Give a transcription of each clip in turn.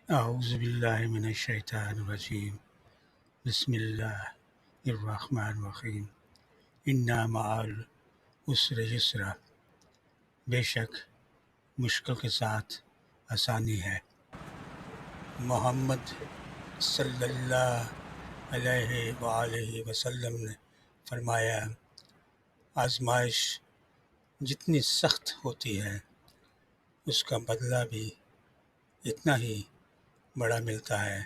اعوذ باللہ من الشیطان الرجیم بسم اللہ الرحمن الرحیم انا مع العسر یسرا، بے شک مشکل کے ساتھ آسانی ہے۔ محمد صلی اللہ علیہ وآلہ وسلم نے فرمایا، آزمائش جتنی سخت ہوتی ہے اس کا بدلہ بھی اتنا ہی بڑا ملتا ہے۔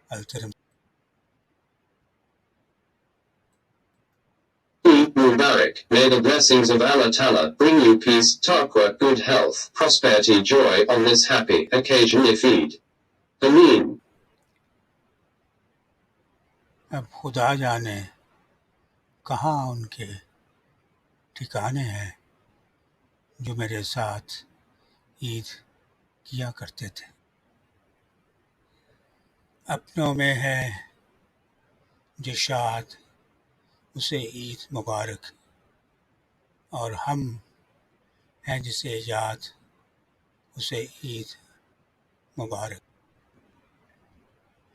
الترم Eid Mubarak. May the blessings of Allah Ta'ala bring you peace, taqwa, good health, prosperity, joy on this happy occasion of Eid. Ameen. اب خدا جانے کہاں ان کے ٹھکانے ہیں جو میرے ساتھ عید کیا کرتے تھے۔ اپنوں میں ہے جو شاد اسے عید مبارک، اور ہم ہیں جسے یاد اسے عید مبارک۔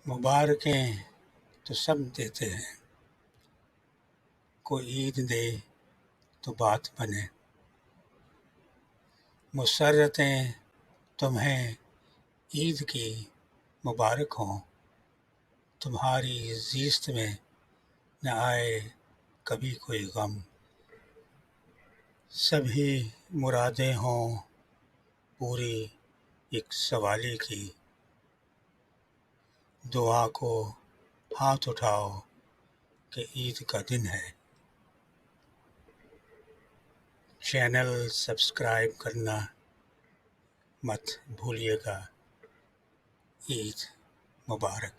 مبارکیں تو سب دیتے ہیں، کوئی عید دے تو بات بنے۔ مسرتیں تمہیں عید کی مبارک ہوں، تمہاری زیست میں نہ آئے کبھی کوئی غم۔ سبھی مرادیں ہوں پوری ایک سوالی کی، دعا کو ہاتھ اٹھاؤ کہ عید کا دن ہے۔ چینل سبسکرائب کرنا مت بھولیے گا۔ عید مبارک۔